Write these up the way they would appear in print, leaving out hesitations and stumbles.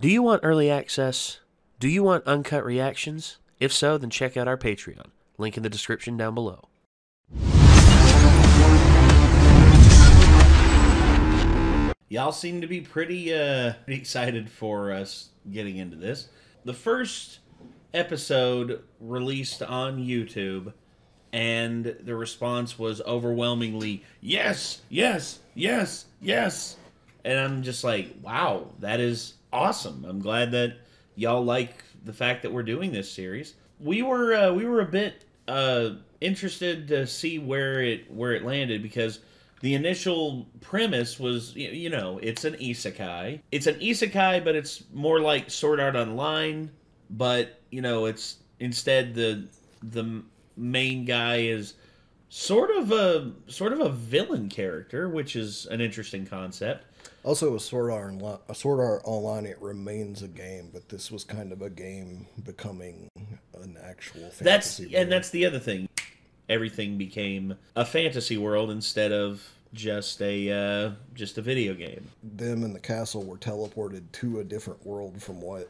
Do you want early access? Do you want uncut reactions? If so, then check out our Patreon. Link in the description down below. Y'all seem to be pretty excited for us getting into this. The first episode released on YouTube, and the response was overwhelmingly, yes, yes, yes, yes. And I'm just like, wow, that is awesome. I'm glad that y'all like the fact that we're doing this series. We were a bit interested to see where it landed, because the initial premise was, you know, it's an isekai. It's an isekai, but it's more like Sword Art Online. But, you know, it's instead the main guy is sort of a villain character, which is an interesting concept. Also, with Sword Art Online, it remains a game, but this was kind of a game becoming an actual fantasy world. And that's the other thing. Everything became a fantasy world instead of just a video game. Them and the castle were teleported to a different world from what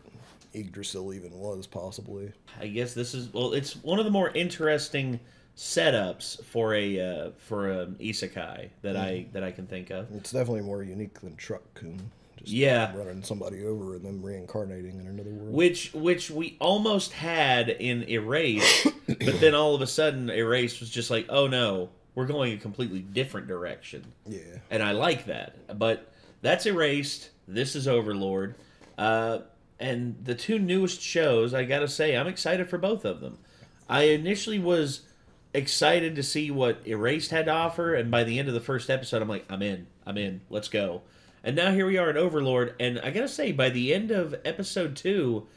Yggdrasil even was, possibly. I guess this is, well, it's one of the more interesting setups for an isekai that I can think of. It's definitely more unique than Truck-kun. Just running somebody over and then reincarnating in another world. Which we almost had in Erased, but then all of a sudden Erased was just like, oh no, we're going a completely different direction. Yeah. And I like that. But that's Erased. This is Overlord. And the two newest shows, I gotta say, I'm excited for both of them. I initially was excited to see what Erased had to offer, and by the end of the first episode, I'm like, I'm in, let's go. And now here we are at Overlord, and I gotta say, by the end of episode 2,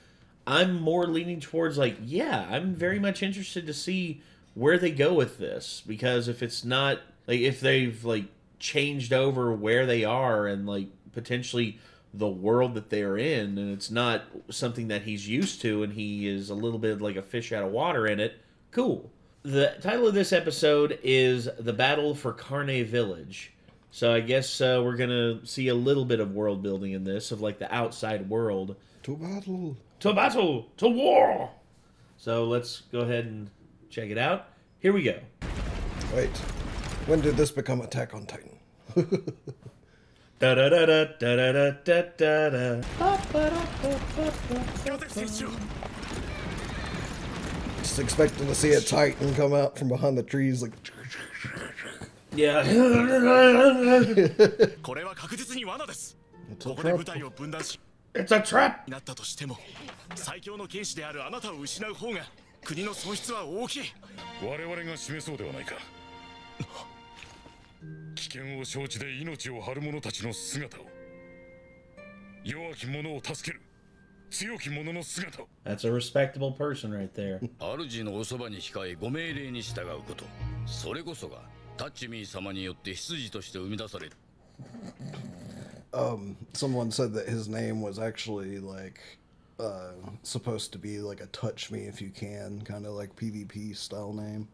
I'm more leaning towards, like, yeah, I'm very much interested to see where they go with this, because if it's not, like, if they've, like, changed over where they are, and, like, potentially the world that they're in, and it's not something that he's used to, and he is a little bit like a fish out of water in it, cool. The title of this episode is The Battle for Carne Village. So I guess we're going to see a little bit of world building in this, of like the outside world. To battle! To battle! To war! So let's go ahead and check it out. Here we go. Wait, when did this become Attack on Titan? Da da da da da da da da da. Just expecting to see a Titan come out from behind the trees like... Yeah. It's a trap. That's a respectable person right there. Someone said that his name was actually like supposed to be like a touch me if you can, kind of like PvP style name.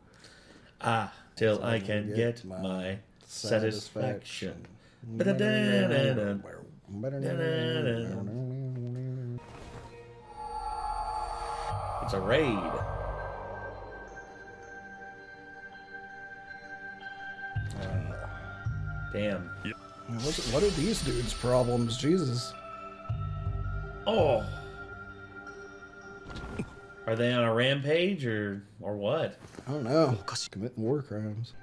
Till I can get my satisfaction. It's a raid. Damn. What are these dudes' problems? Jesus. Oh. Are they on a rampage or what? I don't know. Committing war crimes.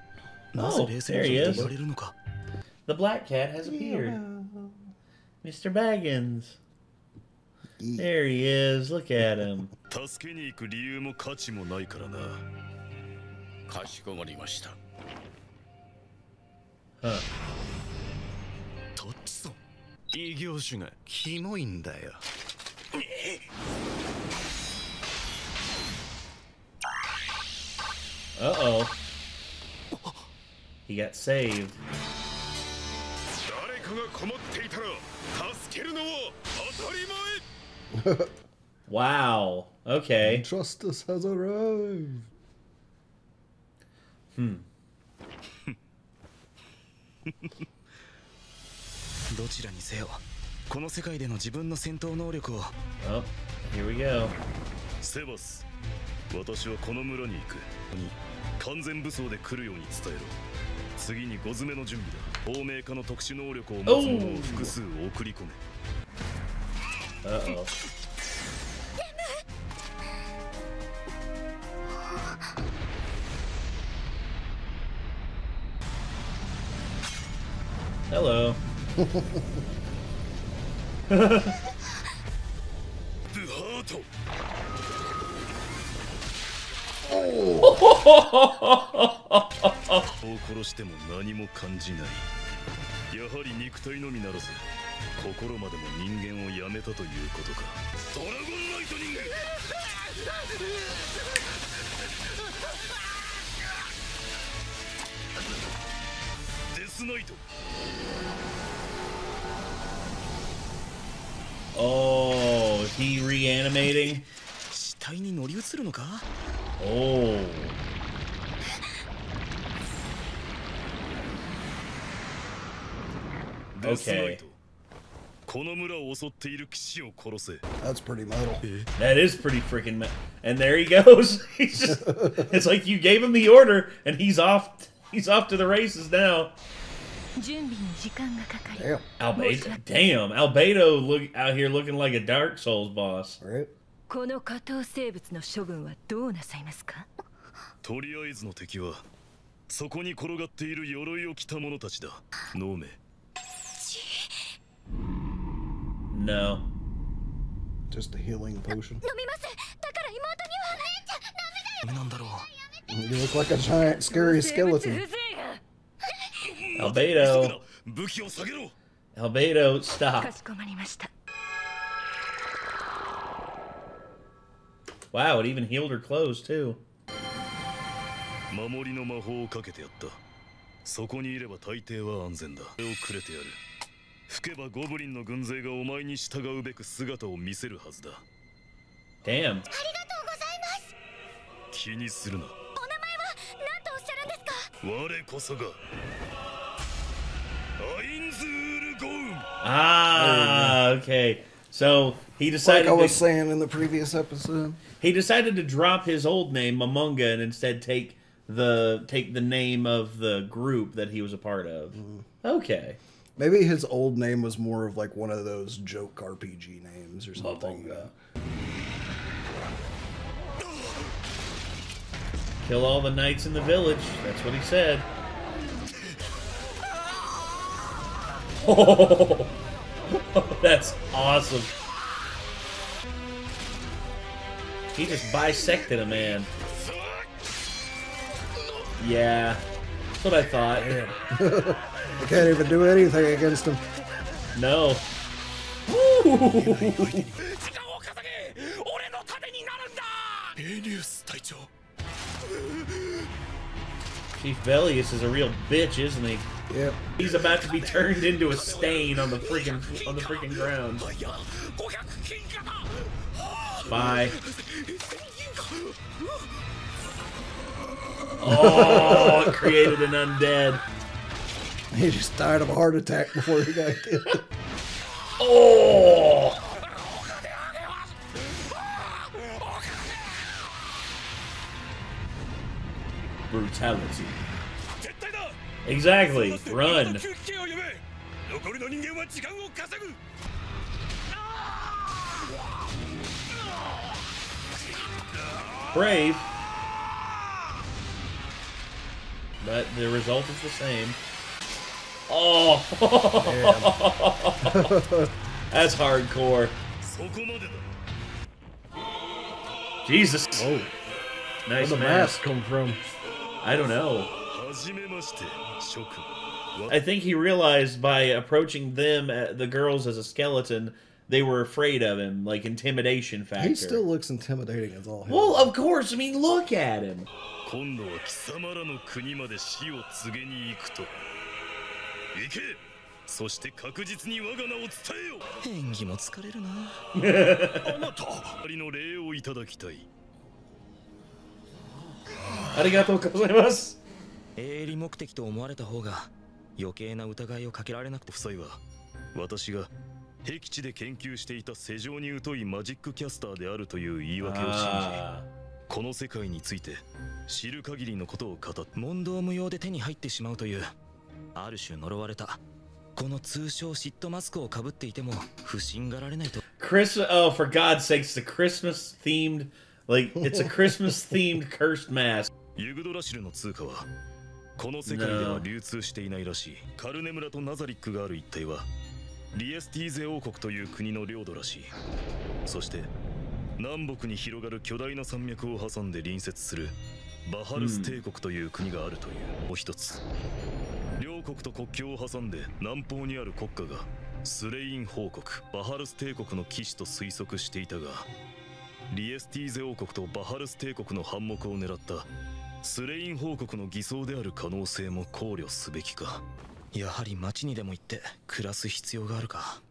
Oh, there he is. The black cat has appeared. Mr. Baggins. There he is. Look at him. Huh. Uh-oh. He got saved. Wow. Okay. Justice has arrived. Hmm. どちらにせよ Oh, here we go. セバス、私はこの村に行く。完全武装で来るように伝えろ。次に5詰めの準備だ。透明化の特殊能力を持つ者を複数送り込め。Uh-oh. Hello. Oh. 殺しても何も感じない。やはり肉体のみならず心までも人間をやめたということか。ドラゴンライトニング。デスナイト。 Oh, is he reanimating? Oh. Okay. That's pretty metal. That is pretty freaking metal. And there he goes. He's just, it's like you gave him the order and he's off to the races now. Damn. Damn, Albedo look out here looking like a Dark Souls boss. Right? この下等生物の処分はどうなさいますか？とりあえずの敵はそこに転がっている鎧を着た者たちだ。飲め。 No. Just a healing potion. 飲みます。だから妹には。なんだろう。 You look like a giant, scary skeleton. Albedo. Albedo, stop. かしこまりました。 Wow, it even healed her clothes too. 守りの魔法をかけてやった。そこにいれば大抵は安全だ。それをくれてやる。吹けばゴブリンの軍勢がお前に従うべく姿を見せるはずだ。Damn. ありがとうございます。気にするな。お名前は何とおっしゃるんですか？我こそがアインズール・ゴウン。 Ah, okay. So he decided. Like I was saying in the previous episode, he decided to drop his old name, Momonga, and instead take the name of the group that he was a part of. Okay. Maybe his old name was more of like one of those joke RPG names or something. Kill all the knights in the village. That's what he said. Oh, that's awesome. He just bisected a man. Yeah, that's what I thought. I can't even do anything against him. No. Chief Velius is a real bitch, isn't he? Yep. He's about to be turned into a stain on the freaking ground. Bye. Oh, it created an undead. He just died of a heart attack before he got killed. Oh! Brutality. Exactly. Run. Brave. But the result is the same. Oh! That's hardcore. Jesus. Whoa. Nice. Where'd the mask come from? I don't know. I think he realized by approaching them, the girls, as a skeleton, they were afraid of him, like intimidation factor. He still looks intimidating as all hell. Well, of course. I mean, look at him. Arigatou gozaimasu. 営利目的と思われた方が余計な疑いをかけられなくて。夫妻は私が僻地で研究していた世情に疎いマジックキャスターであるという言い訳を信じ、この世界について知る限りのことを語っ問答無用で手に入ってしまうというある種呪われたこの通称嫉妬マスクをかぶっていても不審がられないと。Oh, for God's sakes, the Christmas themed, like, it's a Christmas themed cursed mask. ユグドラシルの通貨はこの世界では流通していないらしい。カルネ村とナザリックがある一帯はリエスティーゼ王国という国の領土らしい。そして南北に広がる巨大な山脈を挟んで隣接するバハルス帝国という国があるという。もう一つ、両国と国境を挟んで南方にある国家がスレイン王国、バハルス帝国の騎士と推測していたが、リエスティーゼ王国とバハルス帝国の反目を狙ったスレイン王国の偽装である可能性も考慮すべきか。やはり町にでも行って暮らす必要があるか。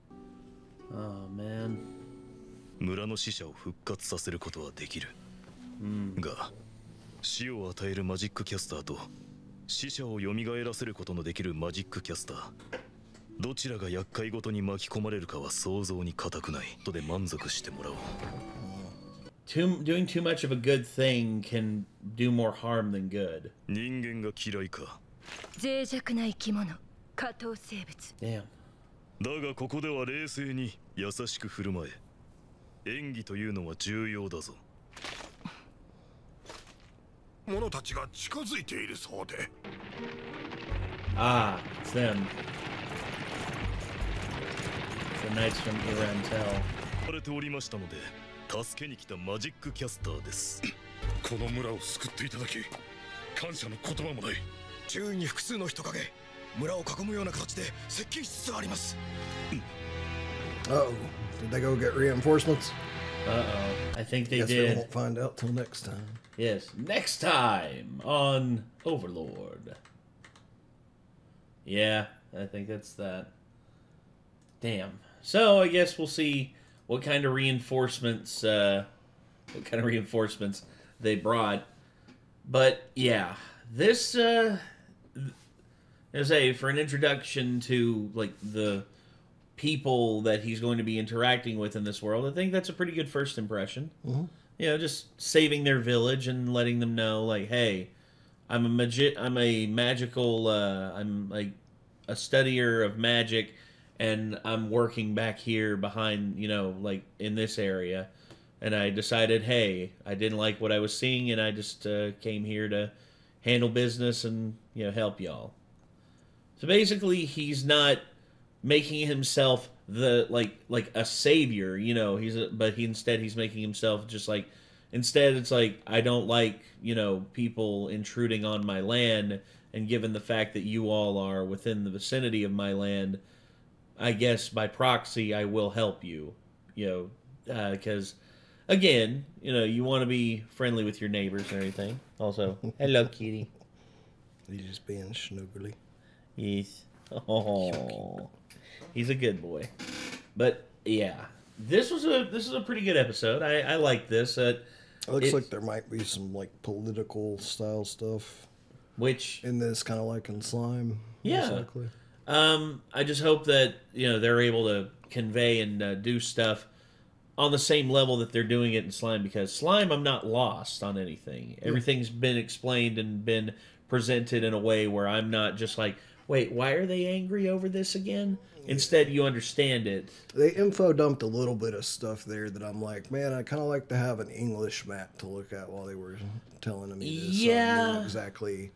Oh, man. 村の死者を復活させることはできる、が死を与えるマジックキャスターと死者を蘇らせることのできるマジックキャスター、どちらが厄介ごとに巻き込まれるかは想像に難くないとで満足してもらおう。Doing too much of a good thing can do more harm than good. 人間が嫌いか。脆弱な生き物、下等生物。Damn. だがここでは冷静に優しく振る舞え。演技というのは重要だぞ。者たちが近づいているそうで。Ah, it's them. It's the knights from Irantel. 言われておりましたので、助けに来たマジックキャスターです。この村を救っていただき、感謝の言葉もない。周囲に複数の人影、村を囲むような形で接近しつつあります。Uh-oh. Did they go get reinforcements? Uh-oh. I think they Guess we did. won't find out till next time. Yes, next time on Overlord. Yeah, I think that's that. Damn. So I guess we'll see what kind of reinforcements they brought. But yeah, this as for an introduction to like the people that he's going to be interacting with in this world, I think that's a pretty good first impression. Mm-hmm. You know, just saving their village and letting them know, like, hey, I'm a magical, I'm like a studier of magic, and I'm working back here behind, you know, like in this area. And I decided, hey, I didn't like what I was seeing, and I just came here to handle business and, you know, help y'all. So basically, he's not making himself the like a savior, you know. Instead he's making himself just like, instead it's like, I don't like, you know, people intruding on my land, and given the fact that you all are within the vicinity of my land, I guess by proxy I will help you, you know, because again, you know, you want to be friendly with your neighbors and everything. Also, hello, kitty. He's just being snuggly. Yes. Oh. He's a good boy. But yeah, this is a pretty good episode. I like this. It looks like there might be some like political style stuff, which in this, kind of like in Slime. Yeah. Exactly. I just hope that, you know, they're able to convey and do stuff on the same level that they're doing it in Slime, because Slime, I'm not lost on anything. Everything's been explained and been presented in a way where I'm not just like, wait, why are they angry over this again? Instead, you understand it. They info dumped a little bit of stuff there that I'm like, man, I kind of like to have an English map to look at while they were telling me this. Yeah. So I knew exactly.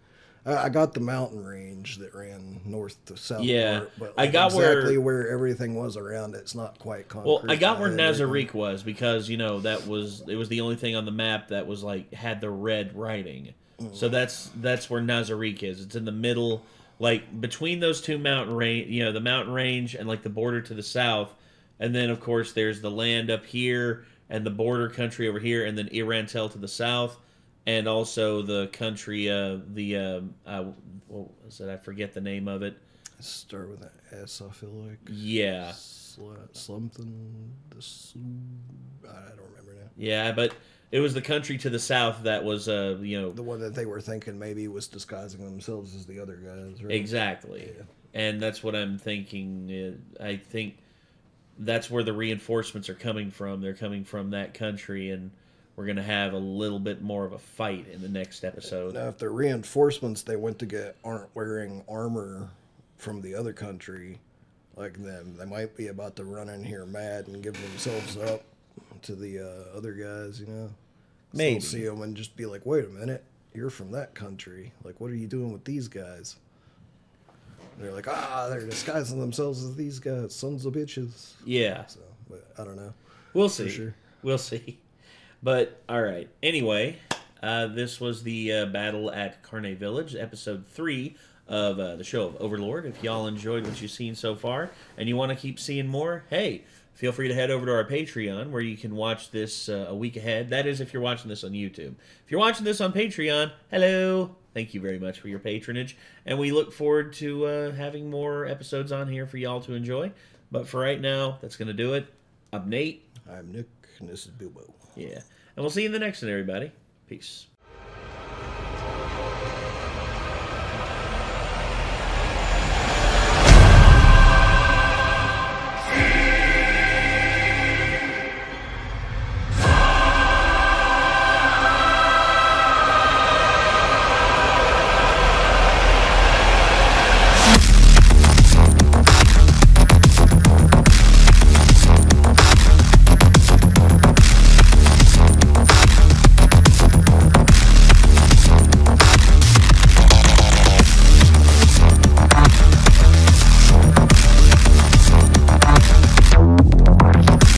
I got the mountain range that ran north to south. Yeah. Part, but I got exactly where everything was around it. It's not quite concrete. Well, I got where Nazarick was, because, you know, it was the only thing on the map that was like had the red writing. So that's where Nazarick is. It's in the middle, like between those two mountain range, you know, the mountain range and like the border to the south, and then of course there's the land up here and the border country over here, and then Irantel to the south, and also the country, what was it? I forget the name of it. Start with an S, I feel like. Yeah. Something. I don't remember now. Yeah, but it was the country to the south that was, you know... The one that they were thinking maybe was disguising themselves as the other guys, right? Exactly. Yeah. And that's what I'm thinking. I think that's where the reinforcements are coming from. They're coming from that country, and we're going to have a little bit more of a fight in the next episode. Now, if the reinforcements they went to get aren't wearing armor from the other country, like them, they might be about to run in here mad and give themselves up to the other guys, you know? Maybe. So see them and just be like, wait a minute, you're from that country. Like, what are you doing with these guys? And they're like, they're disguising themselves as these guys, sons of bitches. Yeah. So, but I don't know. We'll see. Sure. We'll see. But, all right. Anyway, this was the battle at Carne Village, episode 3 of the show of Overlord. If y'all enjoyed what you've seen so far and you want to keep seeing more, hey, feel free to head over to our Patreon where you can watch this a week ahead. That is if you're watching this on YouTube. If you're watching this on Patreon, hello. Thank you very much for your patronage. And we look forward to having more episodes on here for y'all to enjoy. But for right now, that's going to do it. I'm Nate. I'm Nick, and this is Bilbo. Yeah. And we'll see you in the next one, everybody. Peace.